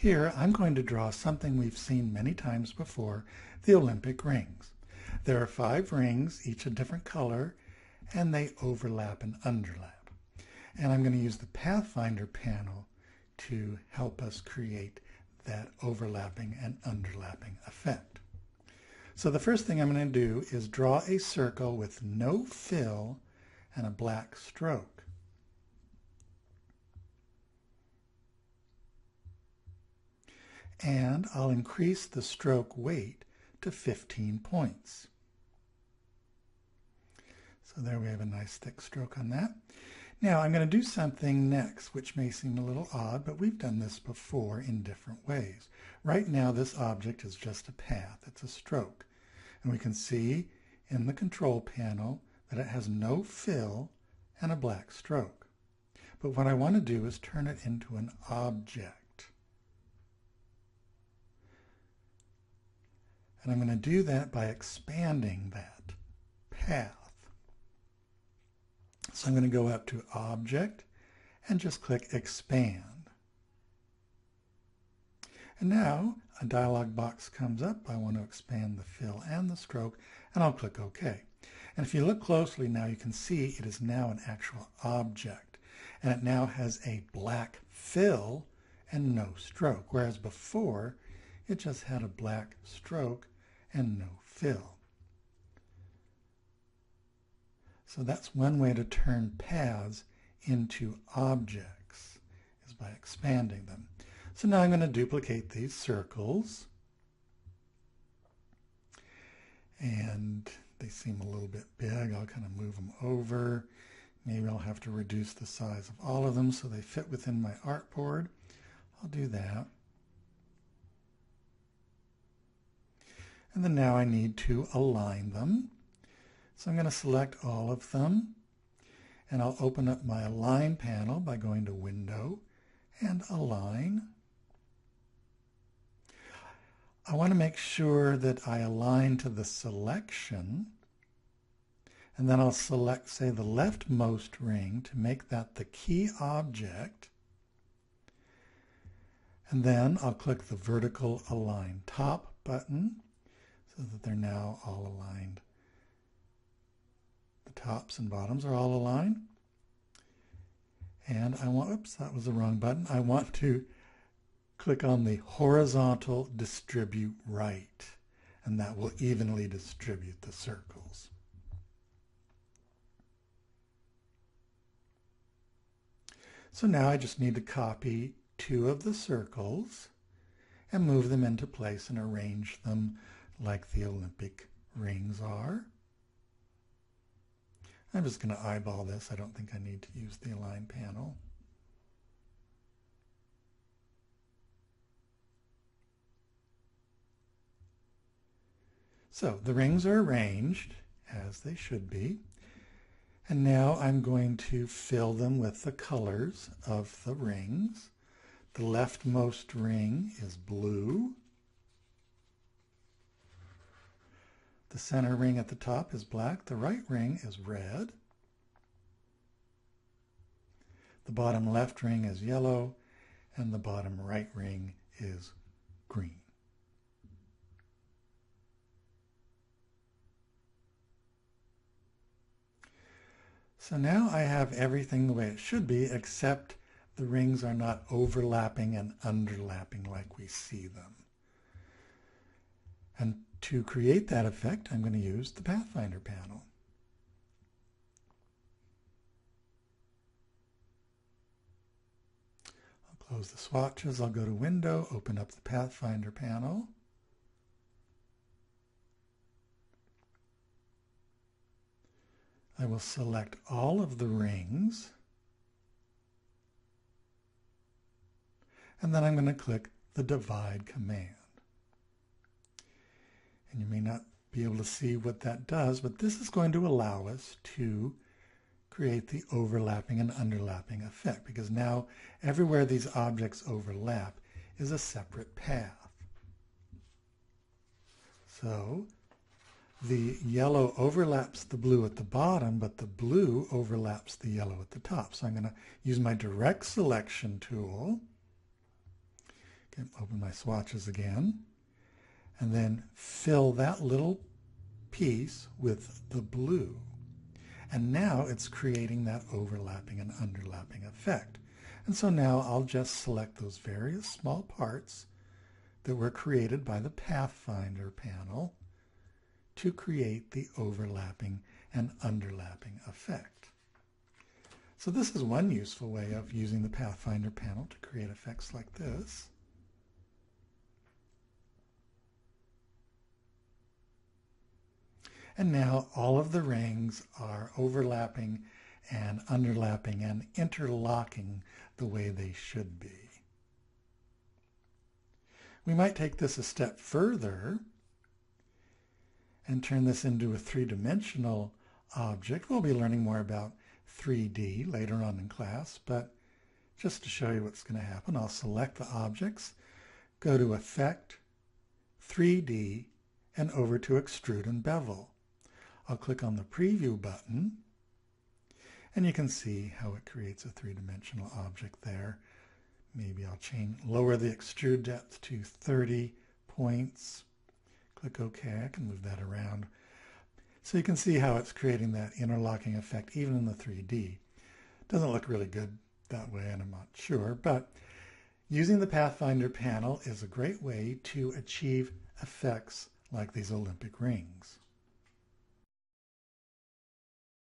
Here I'm going to draw something we've seen many times before, the Olympic rings. There are 5 rings, each a different color, and they overlap and underlap. And I'm going to use the Pathfinder panel to help us create that overlapping and underlapping effect. So the first thing I'm going to do is draw a circle with no fill and a black stroke. And I'll increase the stroke weight to 15 points. So there we have a nice thick stroke on that. Now I'm going to do something next which may seem a little odd, but we've done this before in different ways. Right now this object is just a path, it's a stroke. And we can see in the control panel that it has no fill and a black stroke. But what I want to do is turn it into an object. And I'm going to do that by expanding that path. So I'm going to go up to Object and just click Expand. And now a dialog box comes up. I want to expand the fill and the stroke, and I'll click OK. And if you look closely now, you can see it is now an actual object. And it now has a black fill and no stroke, whereas before it just had a black stroke and no fill. So that's one way to turn paths into objects, is by expanding them. So now I'm going to duplicate these circles. And they seem a little bit big. I'll kind of move them over. Maybe I'll have to reduce the size of all of them so they fit within my artboard. I'll do that. And then now I need to align them. So I'm going to select all of them, and I'll open up my Align panel by going to Window and Align. I want to make sure that I align to the selection, and then I'll select, say, the leftmost ring to make that the key object, and then I'll click the Vertical Align Top button so that they're now all aligned. The tops and bottoms are all aligned. And I want, oops, that was the wrong button. I want to click on the Horizontal Distribute Right, and that will evenly distribute the circles. So now I just need to copy 2 of the circles and move them into place and arrange them like the Olympic rings are. I'm just going to eyeball this. I don't think I need to use the Align panel. So the rings are arranged as they should be. And now I'm going to fill them with the colors of the rings. The leftmost ring is blue. The center ring at the top is black. The right ring is red. The bottom left ring is yellow, and the bottom right ring is green. So now I have everything the way it should be, except the rings are not overlapping and underlapping like we see them. And to create that effect, I'm going to use the Pathfinder panel. I'll close the swatches. I'll go to Window, open up the Pathfinder panel. I will select all of the rings. And then I'm going to click the Divide command. And you may not be able to see what that does, but this is going to allow us to create the overlapping and underlapping effect, because now everywhere these objects overlap is a separate path. So the yellow overlaps the blue at the bottom, but the blue overlaps the yellow at the top. So I'm going to use my direct selection tool, Open my swatches again, and then fill that little piece with the blue. And now it's creating that overlapping and underlapping effect. And so now I'll just select those various small parts that were created by the Pathfinder panel to create the overlapping and underlapping effect. So this is one useful way of using the Pathfinder panel to create effects like this. And now all of the rings are overlapping and underlapping and interlocking the way they should be. We might take this a step further and turn this into a three-dimensional object. We'll be learning more about 3D later on in class, but just to show you what's going to happen, I'll select the objects, go to Effect, 3D, and over to Extrude and Bevel. I'll click on the Preview button, and you can see how it creates a three-dimensional object there. Maybe I'll lower the extrude depth to 30 points. Click OK. I can move that around. So you can see how it's creating that interlocking effect even in the 3D. Doesn't look really good that way, and I'm not sure, but using the Pathfinder panel is a great way to achieve effects like these Olympic rings.